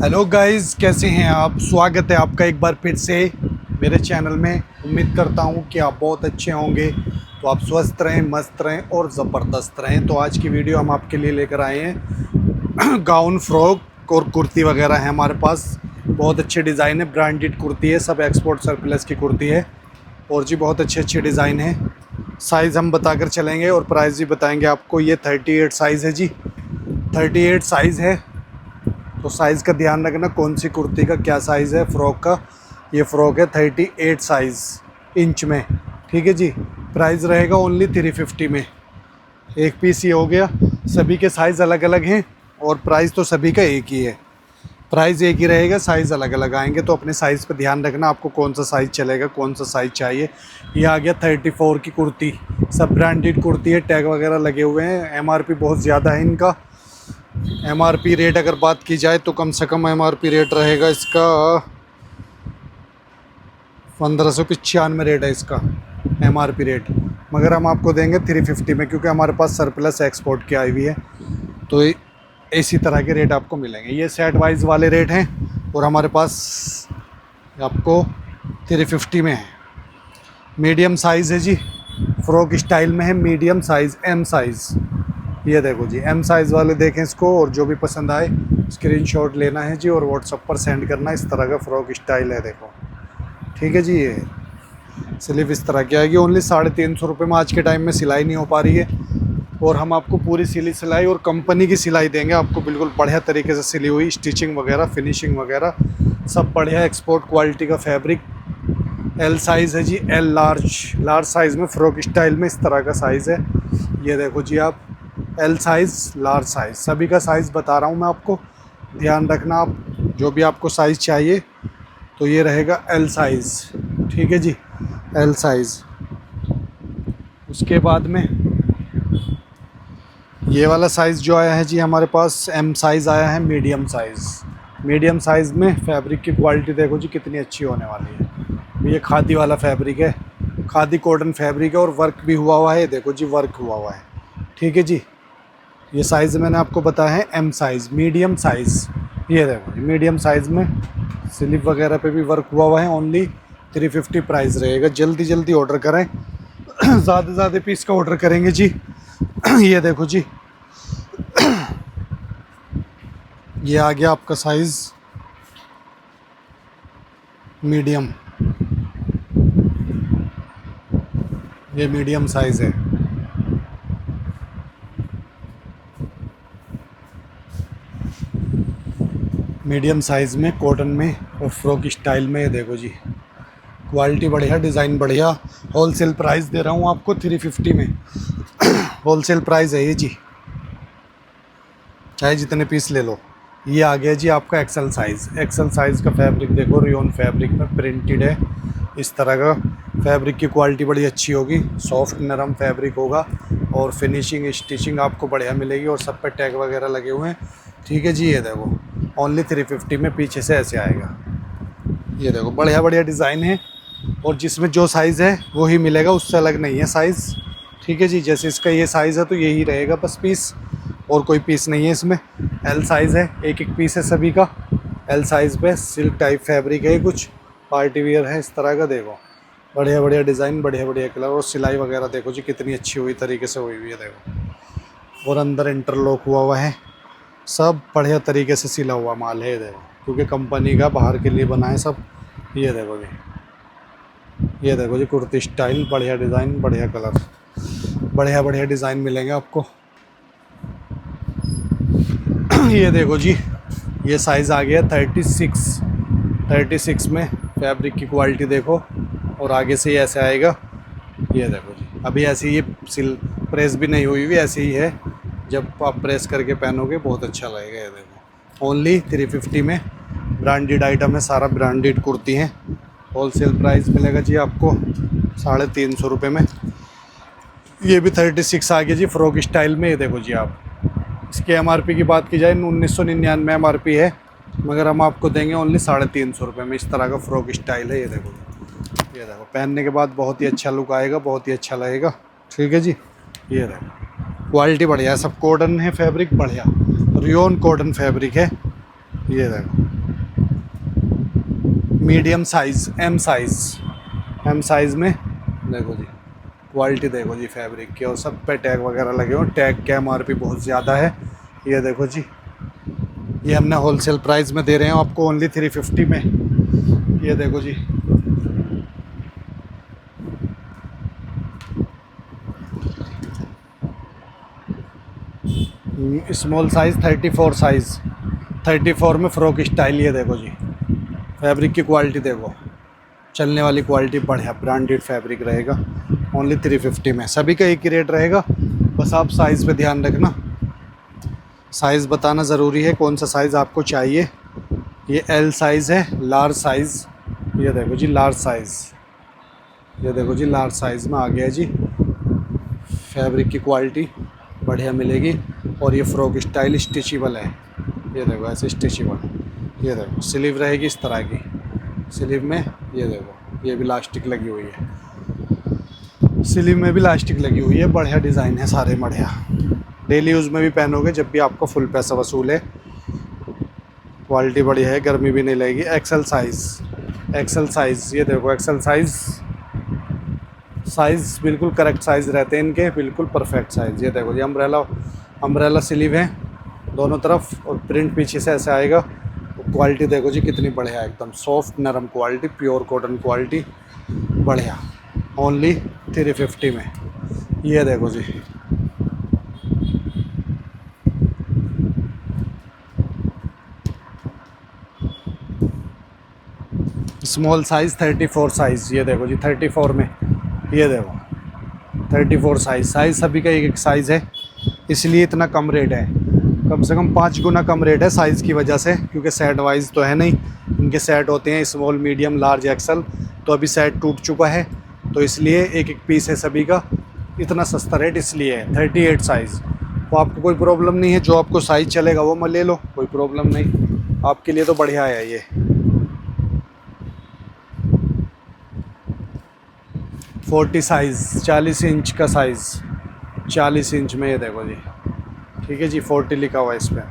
Hello guys, कैसे हैं आप। स्वागत है आपका एक बार फिर से मेरे चैनल में। उम्मीद करता हूं कि आप बहुत अच्छे होंगे। तो आप स्वस्थ रहें, मस्त रहें और ज़बरदस्त रहें। तो आज की वीडियो हम आपके लिए लेकर आए हैं गाउन, फ्रॉक और कुर्ती वगैरह है हमारे पास। बहुत अच्छे डिज़ाइन है, ब्रांडेड कुर्ती है, सब एक्सपोर्ट सरप्लस की कुर्ती है। और जी बहुत अच्छे अच्छे डिज़ाइन है। साइज़ हम बताकर चलेंगे और प्राइस भी बताएंगे आपको। ये 38 साइज़ है जी, 38 साइज़ है। तो साइज़ का ध्यान रखना, कौन सी कुर्ती का क्या साइज़ है। फ़्रॉक का ये फ़्रॉक है 38 साइज़ इंच में, ठीक है जी। प्राइस रहेगा ओनली 350 में। एक पीस ये हो गया। सभी के साइज़ अलग अलग हैं और प्राइस तो सभी का एक ही है। प्राइस एक ही रहेगा, साइज़ अलग अलग आएंगे। तो अपने साइज़ पर ध्यान रखना, आपको कौन सा साइज़ चलेगा, कौन सा साइज़ चाहिए। ये आ गया 34 की कुर्ती, सब ब्रांडेड कुर्ती है, टैग वगैरह लगे हुए हैं। MRP बहुत ज़्यादा है इनका। MRP रेट अगर बात की जाए तो कम से कम MRP रेट रहेगा इसका 1595 रेट है इसका MRP रेट। मगर हम आपको देंगे 350 में, क्योंकि हमारे पास सरप्लस एक्सपोर्ट की आई हुई है। तो इसी तरह के रेट आपको मिलेंगे। ये सेट वाइज वाले रेट हैं और हमारे पास आपको 350 में है। मीडियम साइज़ है जी, फ्रॉक स्टाइल में है, मीडियम साइज़ M साइज़। ये देखो जी, M साइज़ वाले देखें इसको, और जो भी पसंद आए स्क्रीनशॉट लेना है जी और व्हाट्सएप पर सेंड करना। इस तरह का फ्रॉक स्टाइल है, देखो, ठीक है जी। ये स्लीव इस तरह की आएगी। ओनली 350 रुपये में आज के टाइम में सिलाई नहीं हो पा रही है, और हम आपको पूरी सिली सिलाई और कंपनी की सिलाई देंगे आपको, बिल्कुल बढ़िया तरीके से सिली हुई। स्टिचिंग वगैरह, फिनिशिंग वगैरह सब बढ़िया, एक्सपोर्ट क्वालिटी का फैब्रिक। L साइज़ है जी, L लार्ज साइज़ में फ्रॉक स्टाइल में इस तरह का साइज़ है। ये देखो जी आप, L साइज़, लार्ज साइज़, सभी का साइज़ बता रहा हूँ मैं आपको। ध्यान रखना आप, जो भी आपको साइज़ चाहिए तो ये रहेगा L साइज़, ठीक है जी, L साइज़। उसके बाद में ये वाला साइज़ जो आया है जी हमारे पास, M साइज़ आया है, मीडियम साइज़। मीडियम साइज़ में फैब्रिक की क्वालिटी देखो जी कितनी अच्छी होने वाली है। ये खादी वाला फैब्रिक है, खादी कॉटन फैब्रिक है, और वर्क भी हुआ है। देखो जी, वर्क हुआ है, ठीक है जी। ये साइज़ मैंने आपको बताया है M साइज़, मीडियम साइज़। ये देखो मीडियम साइज़ में स्लीव वगैरह पे भी वर्क हुआ है। ओनली 350 प्राइस रहेगा। जल्दी जल्दी ऑर्डर करें ज़्यादा ज़्यादा पीस का ऑर्डर करेंगे जी। ये देखो जी, ये आ गया आपका साइज़ मीडियम। ये मीडियम साइज़ है। मीडियम साइज़ में, कॉटन में और फ्रॉक स्टाइल में। ये देखो जी, क्वालिटी बढ़िया, डिज़ाइन बढ़िया। होलसेल प्राइस दे रहा हूँ आपको 350 में। होलसेल प्राइस है ये जी, चाहे जितने पीस ले लो। ये आ गया जी आपका एक्सेल साइज़। एक्सेल साइज़ का फैब्रिक देखो, रियोन फैब्रिक में प्रिंटेड है। इस तरह का फैब्रिक की क्वालिटी बड़ी अच्छी होगी, सॉफ्ट नरम फैब्रिक होगा, और फिनिशिंग स्टिचिंग आपको बढ़िया मिलेगी, और सब पे टैग वगैरह लगे हुए हैं, ठीक है जी। ये देखो ओनली 350 में, पीछे से ऐसे आएगा। ये देखो बढ़िया बढ़िया डिज़ाइन है, और जिसमें जो साइज़ है वही मिलेगा, उससे अलग नहीं है साइज़, ठीक है जी। जैसे इसका ये साइज़ है तो यही रहेगा बस पीस, और कोई पीस नहीं है इसमें। L साइज़ है, एक एक पीस है सभी का। L साइज़ पे सिल्क टाइप फैब्रिक है, कुछ पार्टी वियर है इस तरह का। देखो बढ़िया बढ़िया डिज़ाइन, बढ़िया बढ़िया कलर, और सिलाई वगैरह देखो जी कितनी अच्छी हुई तरीके से हुई हुई है, देखो। और अंदर इंटरलॉक हुआ है, सब बढ़िया तरीके से सिला हुआ माल है। ये देखो, क्योंकि कंपनी का बाहर के लिए बना है सब। ये देखो जी, ये देखो जी कुर्ती स्टाइल, बढ़िया डिज़ाइन, बढ़िया कलर, बढ़िया बढ़िया डिज़ाइन मिलेंगे आपको। ये देखो जी, ये साइज़ आ गया 36 में। फैब्रिक की क्वालिटी देखो, और आगे से ही ऐसे आएगा। ये देखो जी, अभी ऐसे ही सिल प्रेस भी नहीं हुई हुई, ऐसे ही है। जब आप प्रेस करके पहनोगे बहुत अच्छा लगेगा। ये देखो ओनली 350 में। ब्रांडेड आइटम है, सारा ब्रांडेड कुर्ती है। होलसेल प्राइस मिलेगा जी आपको 350 रुपये में। ये भी 36 आ गया जी, फ्रॉक स्टाइल में। ये देखो जी आप, इसके MRP की बात की जाए 1999 MRP है, मगर हम आपको देंगे ओनली 350 रुपये में। इस तरह का फ्रॉक स्टाइल है। ये देखो, ये देखो पहनने के बाद बहुत ही अच्छा लुक आएगा, बहुत ही अच्छा लगेगा, ठीक है जी। ये देखो क्वालिटी बढ़िया है, सब कॉटन है, फैब्रिक बढ़िया, रियोन कॉटन फैब्रिक है। ये देखो medium size, M size, M size में देखो जी, क्वालिटी देखो जी फैब्रिक की, और सब पे टैग वगैरह लगे हो। टैग के MRP बहुत ज़्यादा है। ये देखो जी, ये हमने होलसेल प्राइस में दे रहे हैं आपको ओनली 350 में। ये देखो जी, स्मॉल साइज़ 34 साइज़, 34 में फ्रॉक स्टाइल। ये देखो जी, फैब्रिक की क्वालिटी देखो, चलने वाली क्वालिटी, बढ़िया ब्रांडेड फैब्रिक रहेगा। ओनली 350 में। सभी का एक ही रेट रहेगा, बस आप साइज़ पे ध्यान रखना। साइज़ बताना ज़रूरी है, कौन सा साइज़ आपको चाहिए। ये L साइज़ है, लार्ज साइज़। ये देखो जी लार्ज साइज़, ये देखो जी लार्ज साइज़ में आ गया जी। फैब्रिक की क्वालिटी बढ़िया मिलेगी। और ये फ्रॉक स्टाइल स्टिचेबल है। ये देखो ऐसे स्टिचेबल। ये देखो स्लीव रहेगी इस तरह की, स्लीव में ये देखो, ये भी इलास्टिक लगी हुई है, स्लीव में भी इलास्टिक लगी हुई है। बढ़िया डिज़ाइन है सारे, बढ़िया। डेली यूज़ में भी पहनोगे जब भी, आपको फुल पैसा वसूल है। क्वालिटी बढ़िया है, गर्मी भी नहीं लगेगी। एक्सेल साइज़, एक्सेल साइज़, ये देखो एक्सेल साइज़। साइज़ बिल्कुल करेक्ट साइज़ रहते हैं इनके, बिल्कुल परफेक्ट साइज़। ये देखो जी, अम्ब्रेला, अम्ब्रेला स्लीव है दोनों तरफ, और प्रिंट पीछे से ऐसे आएगा। क्वालिटी देखो जी कितनी बढ़िया, एकदम सॉफ्ट नरम क्वालिटी, प्योर कॉटन क्वालिटी, बढ़िया। ओनली 350 में। ये देखो जी, स्मॉल साइज़ 34 साइज़। ये देखो जी 34 में, ये देखो 34 साइज़। साइज़ सभी का एक एक साइज़ है, इसलिए इतना कम रेट है। कम से कम 5 गुना कम रेट है साइज़ की वजह से, क्योंकि सेट वाइज तो है नहीं। इनके सेट होते हैं स्मॉल, मीडियम, लार्ज, एक्सल। तो अभी सेट टूट चुका है, तो इसलिए एक एक पीस है सभी का। इतना सस्ता रेट इसलिए है। 38 साइज़। तो आपको कोई प्रॉब्लम नहीं है, जो आपको साइज़ चलेगा वो मैं ले लो, कोई प्रॉब्लम नहीं, आपके लिए तो बढ़िया है ये। 40 साइज़, 40 इंच का साइज़, 40 इंच में। ये देखो जी, ठीक है जी, 40 लिखा हुआ है इस पर।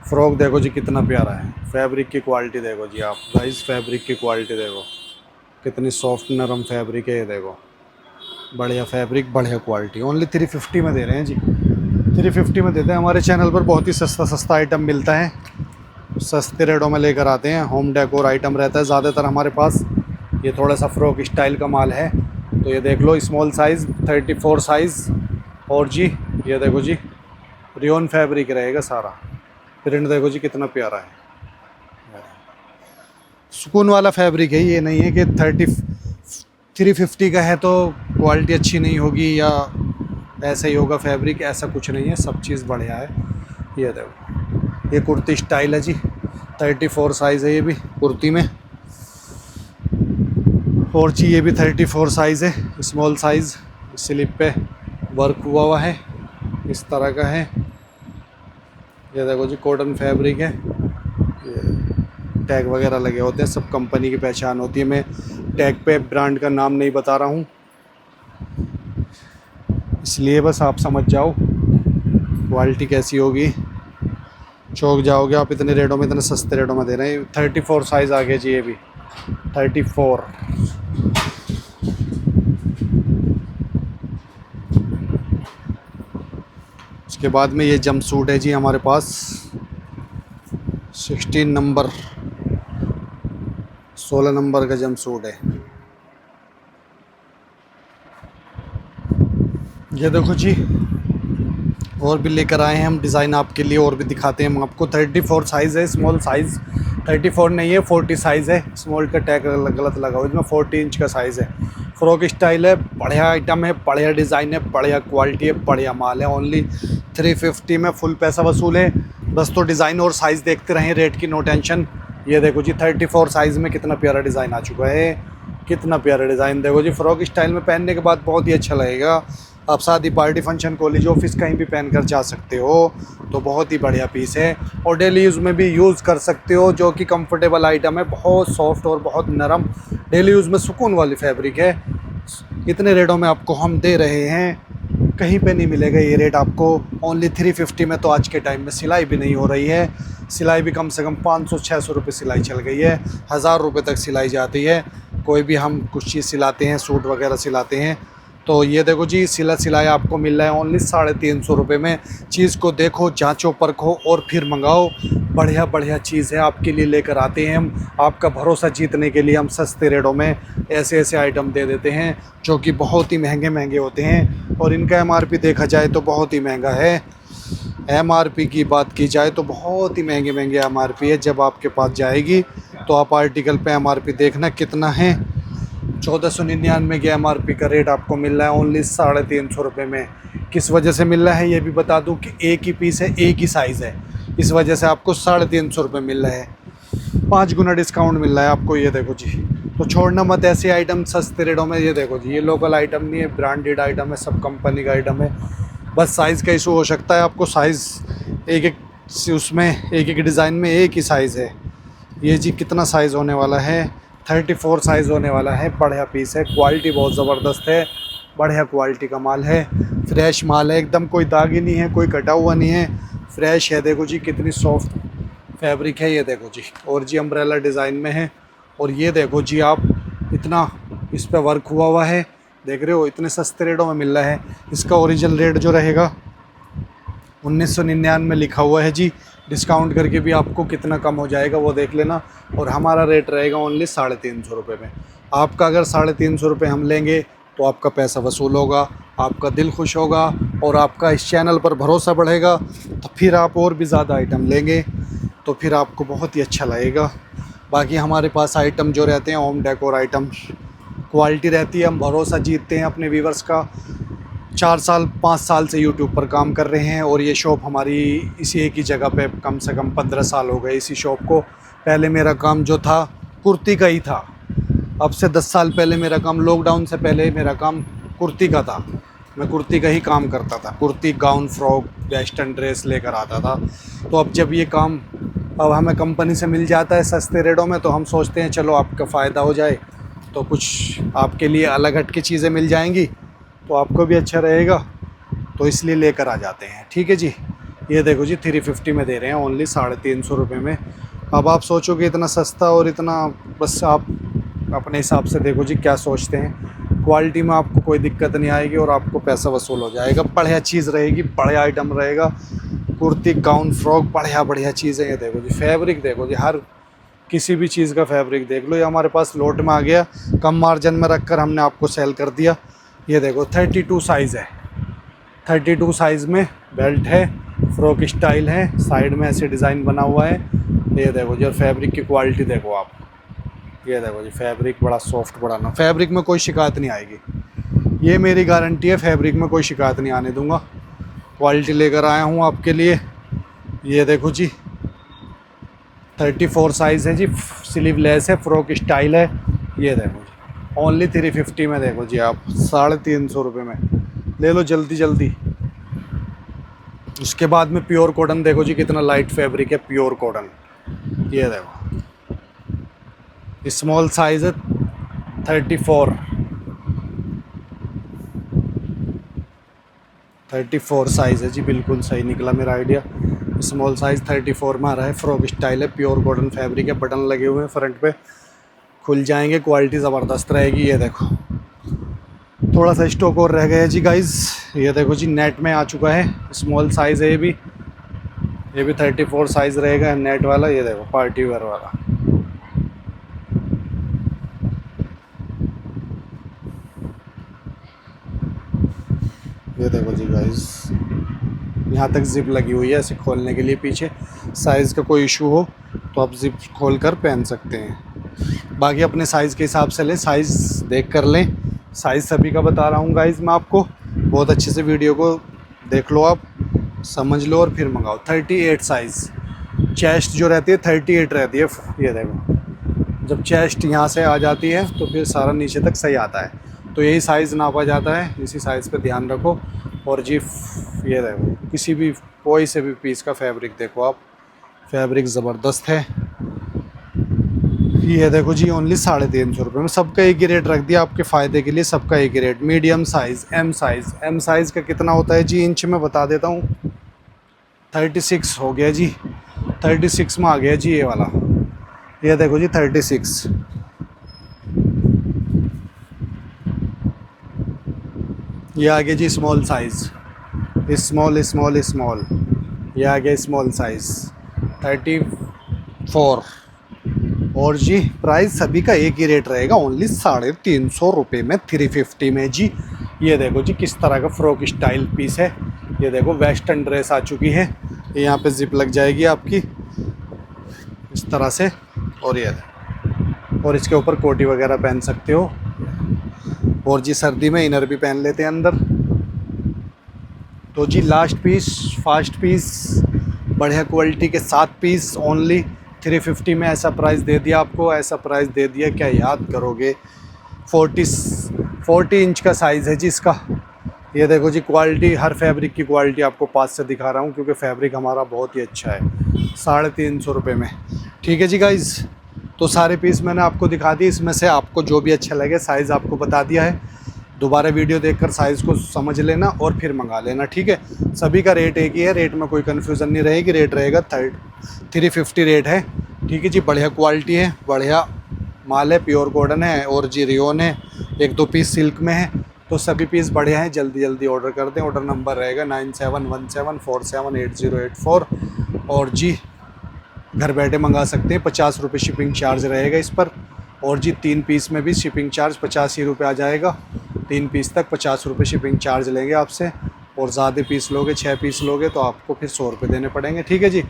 फ्रॉक देखो जी कितना प्यारा है। फैब्रिक की क्वालिटी देखो जी आप गाइस, फैब्रिक की क्वालिटी देखो कितनी सॉफ्ट नरम फैब्रिक है। ये देखो बढ़िया फैब्रिक, बढ़िया क्वालिटी। ओनली 350 में दे रहे हैं जी, 350 में देते हैं। हमारे चैनल पर बहुत ही सस्ता सस्ता आइटम मिलता है, सस्ते रेटों में लेकर आते हैं। होम डेकोर आइटम रहता है ज़्यादातर हमारे पास। ये थोड़ा सा फ्रॉक स्टाइल का माल है, तो ये देख लो, स्मॉल साइज़ 34 साइज़। और जी ये देखो जी, रियोन फैब्रिक रहेगा सारा। प्रिंट देखो जी कितना प्यारा है, सुकून वाला फैब्रिक है। ये नहीं है कि 350 का है तो क्वालिटी अच्छी नहीं होगी या ऐसा ही होगा फैब्रिक, ऐसा कुछ नहीं है, सब चीज़ बढ़िया है। ये देखो, ये कुर्ती स्टाइल है जी, 34 साइज़ है ये भी कुर्ती में। और जी ये भी 34 साइज़ है, स्मॉल साइज़। स्लिप पे वर्क हुआ है, इस तरह का है। ये देखो जी कॉटन फैब्रिक है। ये टैग वगैरह लगे होते हैं, सब कंपनी की पहचान होती है। मैं टैग पे ब्रांड का नाम नहीं बता रहा हूँ, इसलिए बस आप समझ जाओ क्वालिटी कैसी होगी। चौंक जाओगे आप, इतने रेटों में, इतने सस्ते रेटों में दे रहे हैं। 34 साइज़ आ गया जी, ये भी 34। उसके बाद में ये जंप सूट है जी हमारे पास, 16 नंबर, 16 नंबर का जंप सूट है। ये देखो जी, और भी लेकर आए हैं हम डिज़ाइन आपके लिए, और भी दिखाते हैं हम आपको। 34 साइज़ है, स्मॉल साइज़। 34 नहीं है, 40 साइज़ है। स्मॉल का टैग गलत लगा हुआ है, इसमें 40 इंच का साइज़ है। फ्रॉक स्टाइल है, बढ़िया आइटम है, बढ़िया डिज़ाइन है, बढ़िया क्वालिटी है, बढ़िया माल है। ओनली 350 में फुल पैसा वसूल है। बस तो डिज़ाइन और साइज़ देखते रहें, रेट की नो टेंशन। ये देखो जी 34 साइज़ में कितना प्यारा डिज़ाइन आ चुका है, कितना प्यारा डिज़ाइन देखो जी। फ्रॉक स्टाइल में पहनने के बाद बहुत ही अच्छा लगेगा। आप शादी, पार्टी, फंक्शन, कॉलेज, ऑफिस कहीं भी पहन कर जा सकते हो, तो बहुत ही बढ़िया पीस है। और डेली यूज़ में भी यूज़ कर सकते हो, जो कि कंफर्टेबल आइटम है, बहुत सॉफ्ट और बहुत नरम, डेली यूज़ में सुकून वाली फैब्रिक है। इतने रेटों में आपको हम दे रहे हैं, कहीं पे नहीं मिलेगा ये रेट आपको। ओनली 350 में तो आज के टाइम में सिलाई भी नहीं हो रही है। सिलाई भी कम से कम 500-600 रुपये सिलाई चल गई है, 1000 रुपये तक सिलाई जाती है। कोई भी हम कुछ चीज़ सिलाते हैं, सूट वगैरह सिलाते हैं, तो ये देखो जी सिलाई आपको मिल रहा है ओनली 350 रुपये में। चीज़ को देखो, जांचो परखो और फिर मंगाओ। बढ़िया बढ़िया चीज़ है, आपके लिए लेकर आते हैं हम। आपका भरोसा जीतने के लिए हम सस्ते रेटों में ऐसे ऐसे आइटम दे देते हैं जो कि बहुत ही महंगे महंगे होते हैं, और इनका MRP देखा जाए तो बहुत ही महंगा है। MRP की बात की जाए तो बहुत ही महंगे महंगे MRP है। जब आपके पास जाएगी तो आप आर्टिकल पे MRP देखना कितना है। 1499 के MRP का रेट आपको मिल रहा है ओनली 350 रुपये में। किस वजह से मिल रहा है ये भी बता दूं कि एक ही पीस है, एक ही साइज़ है, इस वजह से आपको 350 रुपये मिल रहा है। 5 गुना डिस्काउंट मिल रहा है आपको। ये देखो जी, तो छोड़ना मत ऐसे आइटम सस्ते रेटों में। ये देखो जी, ये लोकल आइटम नहीं है, ब्रांडेड आइटम है, सब कंपनी का आइटम है। बस साइज़ का इशू हो सकता है, आपको साइज़ एक एक उसमें एक एक डिज़ाइन में एक ही साइज़ है। ये जी कितना साइज़ होने वाला है, 34 साइज़ होने वाला है। बढ़िया पीस है, क्वालिटी बहुत ज़बरदस्त है, बढ़िया क्वालिटी का माल है, फ्रेश माल है एकदम, कोई दाग ही नहीं है, कोई कटा हुआ नहीं है, फ्रेश है। देखो जी कितनी सॉफ्ट फैब्रिक है, ये देखो जी, और जी अम्ब्रेला डिज़ाइन में है। और ये देखो जी आप, इतना इस पे वर्क हुआ है, देख रहे हो, इतने सस्ते रेटों में मिल रहा है। इसका ओरिजिनल रेट जो रहेगा 1999 में लिखा हुआ है जी, डिस्काउंट करके भी आपको कितना कम हो जाएगा वो देख लेना। और हमारा रेट रहेगा ओनली 350 रुपये में। आपका अगर 350 रुपये हम लेंगे तो आपका पैसा वसूल होगा, आपका दिल खुश होगा, और आपका इस चैनल पर भरोसा बढ़ेगा, तो फिर आप और भी ज़्यादा आइटम लेंगे तो फिर आपको बहुत ही अच्छा लगेगा। बाकी हमारे पास आइटम जो रहते हैं होम डेकोर आइटम, क्वालिटी रहती है, हम भरोसा जीतते हैं अपने व्यूवर्स का। 4 साल 5 साल से यूट्यूब पर काम कर रहे हैं, और ये शॉप हमारी इसी एक ही जगह पे कम से कम 15 साल हो गए इसी शॉप को। पहले मेरा काम जो था कुर्ती का ही था, अब से 10 साल पहले मेरा काम, लॉकडाउन से पहले मेरा काम कुर्ती का था। मैं कुर्ती का ही काम करता था, kurti, gown, frock, western dress लेकर आता था। तो अब जब ये काम अब हमें कंपनी से मिल जाता है सस्ते रेटों में, तो हम सोचते हैं चलो आपका फ़ायदा हो जाए, तो कुछ आपके लिए अलग हट के चीज़ें मिल जाएंगी तो आपको भी अच्छा रहेगा, तो इसलिए लेकर आ जाते हैं। ठीक है जी, ये देखो जी 350 में दे रहे हैं ओनली 350 रुपये में। अब आप सोचोगे इतना सस्ता और इतना, बस आप अपने हिसाब से देखो जी क्या सोचते हैं। क्वालिटी में आपको कोई दिक्कत नहीं आएगी और आपको पैसा वसूल हो जाएगा। बढ़िया चीज़ रहेगी, बढ़िया आइटम रहेगा, कुर्ती, गाउन, फ्रॉक, बढ़िया बढ़िया चीज़ें। ये देखो जी फैब्रिक, देखो जी हर किसी भी चीज़ का फैब्रिक देख लो। ये हमारे पास लोट में आ गया, कम मार्जिन में रखकर हमने आपको सेल कर दिया। ये देखो 32 साइज़ है, 32 साइज़ में बेल्ट है, फ्रॉक स्टाइल है, साइड में ऐसे डिज़ाइन बना हुआ है। ये देखो जी, और फैब्रिक की क्वालिटी देखो आप, ये देखो जी फैब्रिक बड़ा सॉफ्ट, बड़ा ना, फैब्रिक में कोई शिकायत नहीं आएगी, ये मेरी गारंटी है। फैब्रिक में कोई शिकायत नहीं आने दूंगा, क्वालिटी लेकर आया हूँ आपके लिए। ये देखो जी 34 साइज़ है जी, स्लीवलेस है, फ्रॉक स्टाइल है। ये देखो जी ओनली 350 में, देखो जी आप 350 रुपये में ले लो जल्दी जल्दी। उसके बाद में प्योर कॉटन, देखो जी कितना लाइट फैब्रिक है, प्योर कॉटन। ये देखो स्मॉल साइज़ है 34 साइज़ है जी, बिल्कुल सही निकला मेरा आइडिया। स्मॉल साइज़ 34 में आ रहा है, फ्रॉक स्टाइल है, प्योर कॉटन फैब्रिक है, बटन लगे हुए हैं फ्रंट पे, खुल जाएंगे, क्वालिटी ज़बरदस्त रहेगी। ये देखो थोड़ा सा स्टॉक और रह गया है जी गाइज़। ये देखो जी नेट में आ चुका है, स्मॉल साइज़ है ये भी 34 साइज़ रहेगा नेट वाला। ये देखो पार्टी वेयर वाला, ये देखो जी गाइज़, यहाँ तक जिप लगी हुई है ऐसे खोलने के लिए। पीछे साइज़ का कोई इशू हो तो आप जिप खोल कर पहन सकते हैं। बाकी अपने साइज़ के हिसाब से लें, साइज़ देख कर लें, साइज़ सभी का बता रहा हूँ गाइज़ मैं आपको। बहुत अच्छे से वीडियो को देख लो, आप समझ लो और फिर मंगाओ। 38 साइज़, चेस्ट जो रहती है 38 रहती है। ये देखो जब चेस्ट यहाँ से आ जाती है तो फिर सारा नीचे तक सही आता है, तो यही साइज़ नापा जाता है, इसी साइज़ पे ध्यान रखो। और जी ये देखो किसी भी कोई से भी पीस का फैब्रिक देखो आप, फैब्रिक ज़बरदस्त है। ये देखो जी ओनली 350 रुपये में, सबका एक ही रेट रख दिया आपके फ़ायदे के लिए, सबका एक ही rate. Medium size, M size का कितना होता है जी, इंच में बता देता हूँ, 36 हो गया जी। 36 में आ गया जी ये वाला। ये देखो जी 36। ये आ गया जी small size, small small small. ये आ गया स्मॉल साइज़ 34। और जी प्राइस सभी का एक ही रेट रहेगा, ओनली 350 रुपये में 350 में जी। ये देखो जी किस तरह का फ्रॉक स्टाइल पीस है। ये देखो वेस्टर्न ड्रेस आ चुकी है। ये यहाँ पे जिप लग जाएगी आपकी इस तरह से। और ये और इसके ऊपर कोटी वगैरह पहन सकते हो। और जी सर्दी में इनर भी पहन लेते हैं अंदर। तो जी लास्ट पीस, फास्ट पीस, बढ़िया क्वालिटी के 7 पीस ओनली 350 में। ऐसा प्राइस दे दिया आपको, ऐसा प्राइस दे दिया, क्या याद करोगे। 40 इंच का साइज़ है जी इसका। ये देखो जी क्वालिटी, हर फैब्रिक की क्वालिटी आपको पास से दिखा रहा हूँ क्योंकि फैब्रिक हमारा बहुत ही अच्छा है। 350 रुपये में। ठीक है जी गाइज़, तो सारे पीस मैंने आपको दिखा दिए। इसमें से आपको जो भी अच्छा लगे, साइज़ आपको बता दिया है। दोबारा वीडियो देखकर साइज़ को समझ लेना और फिर मंगा लेना। ठीक है, सभी का रेट एक ही है, रेट में कोई कन्फ्यूज़न नहीं रहेगी। रेट रहेगा 350 रेट है। ठीक है जी, बढ़िया क्वालिटी है, बढ़िया माल है, प्योर कॉटन है। और जी रियोन है, 1-2 पीस सिल्क में है। तो सभी पीस बढ़िया हैं, जल्दी जल्दी ऑर्डर कर दें। ऑर्डर नंबर रहेगा 9717478084। और जी घर बैठे मंगा सकते हैं, 50 रुपये शिपिंग चार्ज रहेगा इस पर। और जी 3 पीस में भी शिपिंग चार्ज 85 रुपये आ जाएगा। 3 पीस तक 50 रुपये शिपिंग चार्ज लेंगे आपसे। और ज़्यादा पीस लोगे, 6 पीस लोगे तो आपको फिर 100 रुपये देने पड़ेंगे। ठीक है जी,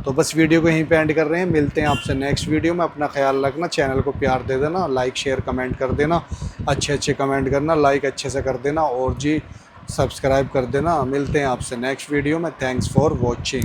तो बस वीडियो को यहीं पे एंड कर रहे हैं। मिलते हैं आपसे नेक्स्ट वीडियो में। अपना ख्याल रखना, चैनल को प्यार दे देना, लाइक शेयर कमेंट कर देना, अच्छे कमेंट करना, लाइक अच्छे से कर देना और जी सब्सक्राइब कर देना। मिलते हैं आपसे नेक्स्ट वीडियो में। Thanks for watching.